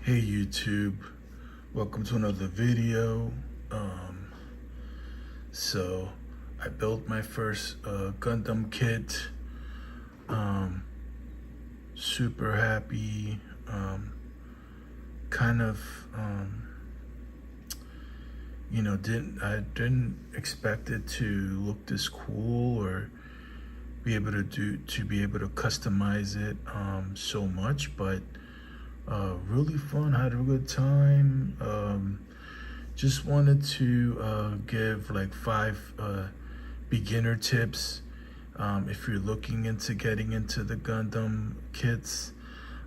Hey YouTube, welcome to another video. So I built my first Gundam kit. Super happy. Kind of, I didn't expect it to look this cool or be able to customize it so much, but really fun. Had a good time. Just wanted to give like 5 beginner tips if you're looking into getting into the Gundam kits.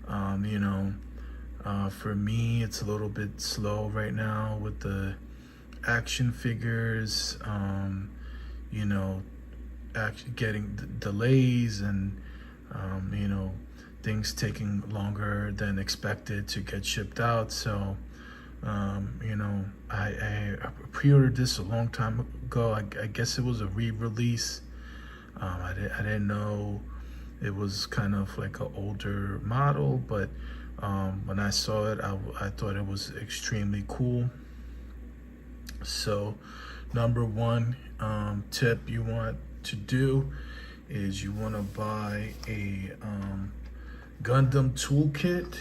For me, it's a little bit slow right now with the action figures. Actually getting delays and things taking longer than expected to get shipped out. So I pre-ordered this a long time ago. I guess it was a re-release. I didn't know it was kind of like an older model, but when I saw it, I thought it was extremely cool. So number one tip you want to do is you want to buy a Gundam toolkit.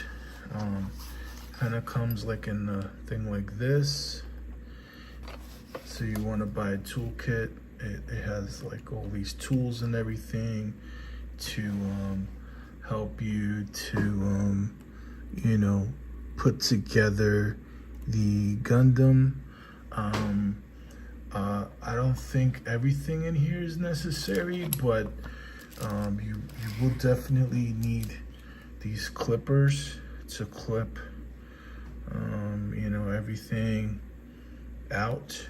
Kind of comes like in a thing like this. So you want to buy a toolkit. It has like all these tools and everything to help you to put together the Gundam. I don't think everything in here is necessary, but you will definitely need these clippers to clip everything out.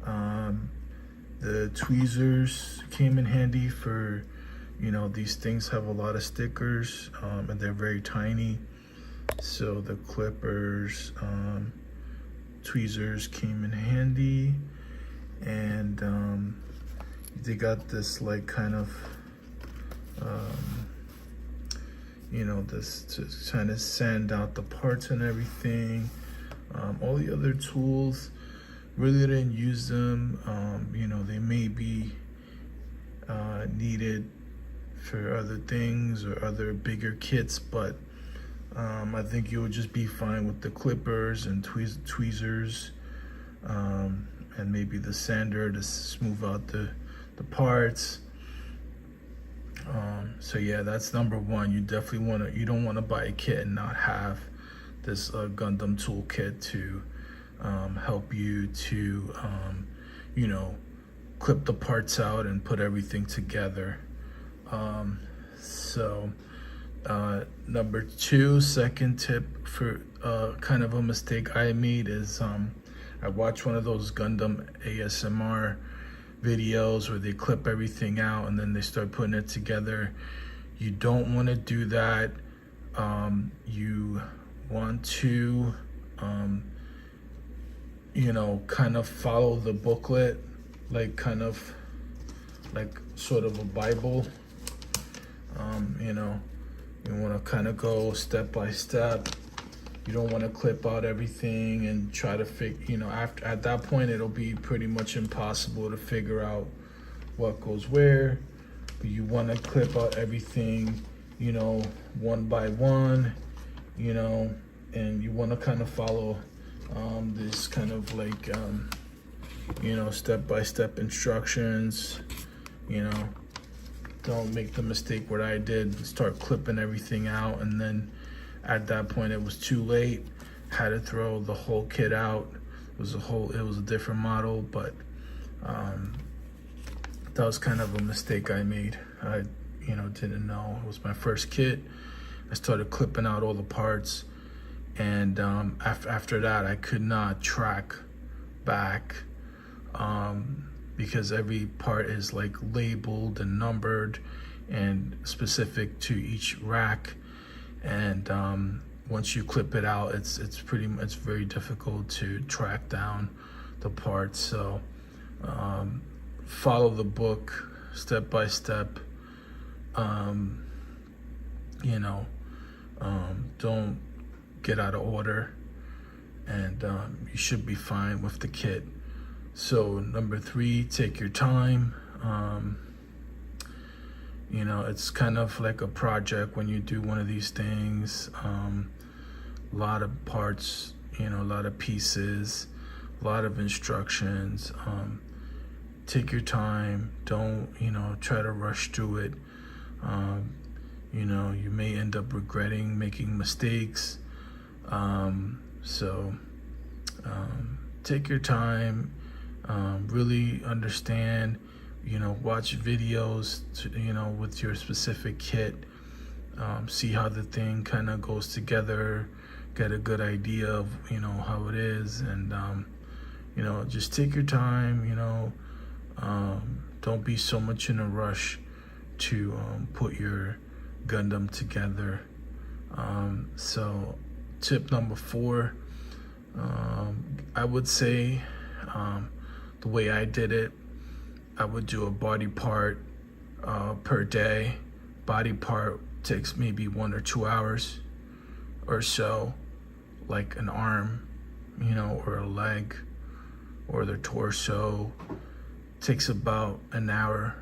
The tweezers came in handy for, these things have a lot of stickers and they're very tiny. So the clippers, tweezers came in handy, and they got this like kind of this to kind of sand out the parts and everything. All the other tools, really didn't use them. They may be needed for other things or other bigger kits, but I think you'll just be fine with the clippers and tweezers, and maybe the sander to smooth out the parts. So yeah, that's number one. You definitely you don't want to buy a kit and not have this Gundam toolkit to help you to clip the parts out and put everything together. Number two, second tip for kind of a mistake I made is I watched one of those Gundam ASMR videos where they clip everything out and then they start putting it together. You don't want to do that. You want to kind of follow the booklet, like kind of like sort of a Bible. You want to kind of go step by step. You don't want to clip out everything and try to at that point it'll be pretty much impossible to figure out what goes where. But you want to clip out everything, one by one, and you want to kind of follow this kind of like step-by-step instructions. Don't make the mistake what I did, start clipping everything out, and then at that point it was too late. Had to throw the whole kit out. It was a different model, but that was kind of a mistake I made. I didn't know. It was my first kit. I started clipping out all the parts, and after that I could not track back because every part is like labeled and numbered and specific to each rack. And once you clip it out, it's very difficult to track down the parts. So follow the book step by step. Don't get out of order, and you should be fine with the kit. So number 3, take your time. You know, it's kind of like a project when you do one of these things. A lot of parts, you know, a lot of pieces, a lot of instructions. Take your time. Don't, you know, try to rush through it. You know, you may end up regretting making mistakes. So take your time. Really understand, you know, watch videos to, you know, with your specific kit. See how the thing kind of goes together, get a good idea of, you know, how it is, and you know, just take your time. You know, don't be so much in a rush to put your Gundam together. So tip number 4, I would say, the way I did it, I would do a body part per day. Body part takes maybe 1 or 2 hours or so, like an arm, you know, or a leg, or the torso. Takes about an hour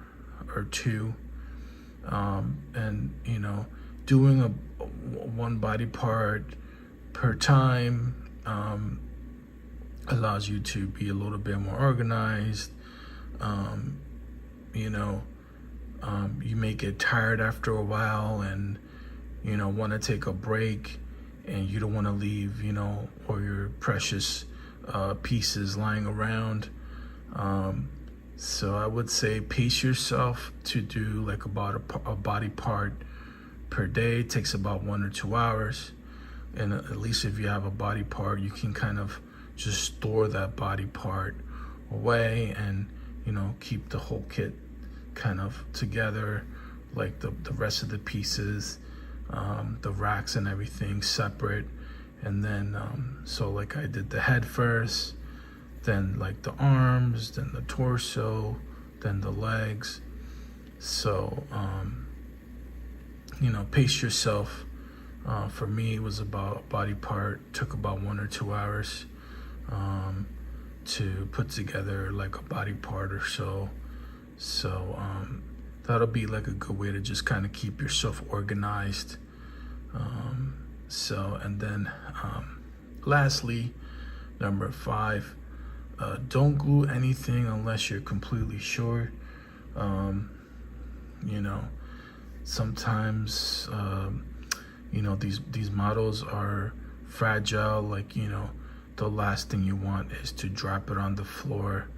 or 2. And, you know, doing one body part per time allows you to be a little bit more organized. You know, you may get tired after a while and, you know, want to take a break, and you don't want to leave, you know, all your precious pieces lying around. So I would say pace yourself to do like about a body part per day. It takes about 1 or 2 hours. And at least if you have a body part, you can kind of just store that body part away and, you know, keep the whole kit kind of together, like the rest of the pieces, the racks and everything separate. And then, so like I did the head first, then like the arms, then the torso, then the legs. So, you know, pace yourself. For me, it was about body part, took about 1 or 2 hours to put together like a body part or so. So that'll be like a good way to just kind of keep yourself organized. So, and then lastly, number 5, don't glue anything unless you're completely sure. You know, sometimes you know, these models are fragile. Like, you know, the last thing you want is to drop it on the floor.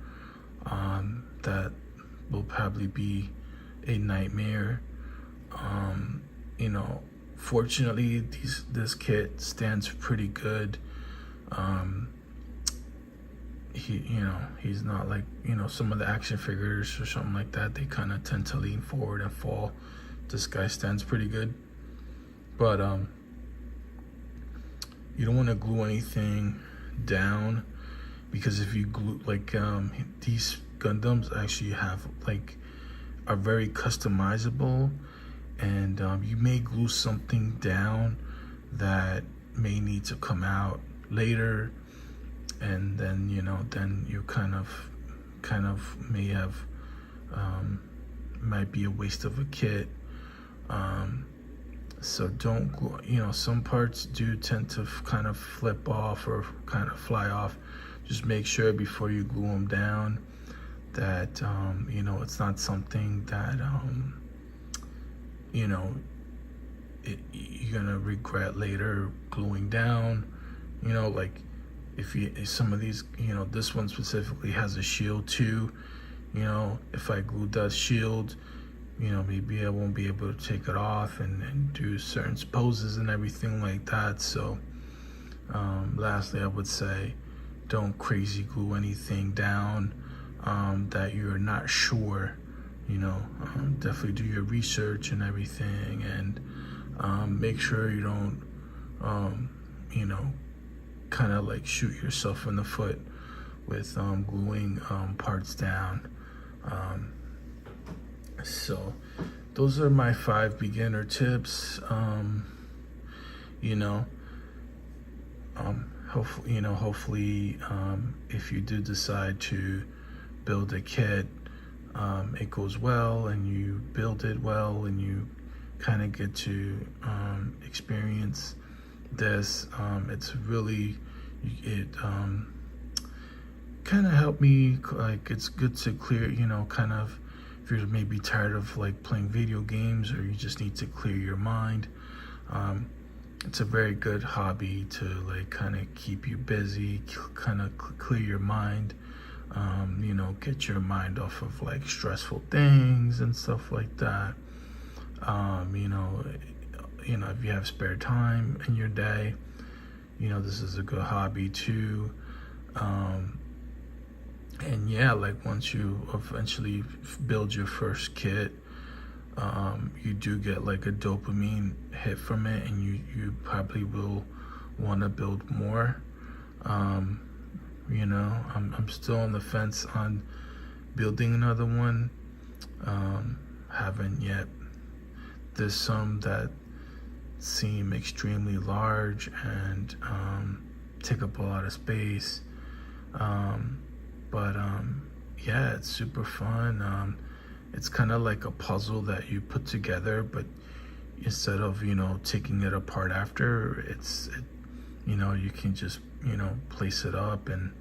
That will probably be a nightmare. You know, fortunately, this kit stands pretty good. You know, he's not like, you know, some of the action figures or something like that. They kind of tend to lean forward and fall. This guy stands pretty good. But you don't want to glue anything down, because if you glue, like, these Gundams actually have, like, are very customizable, and you may glue something down that may need to come out later, and then, you know, then you kind of may have might be a waste of a kit. So don't glue, you know, some parts do tend to kind of flip off or kind of fly off. Just make sure before you glue them down that, you know, it's not something that, you know, you're gonna regret later gluing down. You know, like if some of these, you know, this one specifically has a shield too. You know, if I glued that shield, you know, maybe I won't be able to take it off and do certain poses and everything like that. So lastly, I would say don't crazy glue anything down that you're not sure. You know, definitely do your research and everything, and make sure you don't, you know, kind of like shoot yourself in the foot with gluing parts down. So those are my 5 beginner tips. You know, hopefully, if you do decide to build a kit, it goes well and you build it well and you kind of get to experience this. It's really, it kind of helped me, like, it's good to clear, kind of, if you're maybe tired of like playing video games or you just need to clear your mind. It's a very good hobby to like kind of keep you busy, kind of clear your mind, get your mind off of like stressful things and stuff like that. If you have spare time in your day, this is a good hobby too. And yeah, like once you eventually build your first kit, you do get like a dopamine hit from it, and you probably will want to build more. I'm still on the fence on building another one. Haven't yet. There's some that seem extremely large and take up a lot of space. But yeah, it's super fun. It's kind of like a puzzle that you put together, but instead of taking it apart after, you can just place it up and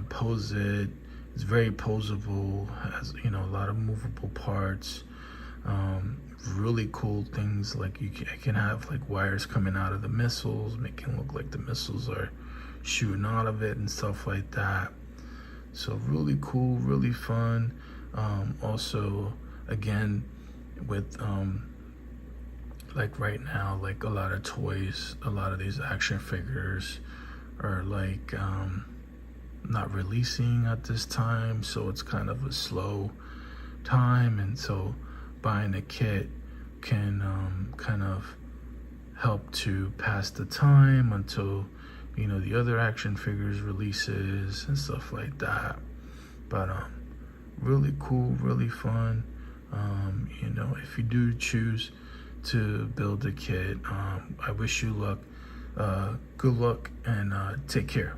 pose it. It's very posable, has a lot of movable parts. Really cool things, like I can have like wires coming out of the missiles, making it look like the missiles are shooting out of it and stuff like that. So really cool, really fun. Also, again, with like right now, like a lot of toys, a lot of these action figures are like not releasing at this time, so it's kind of a slow time, and so buying a kit can kind of help to pass the time until the other action figures releases and stuff like that. But really cool, really fun. If you do choose to build a kit, I wish you luck. Good luck and take care.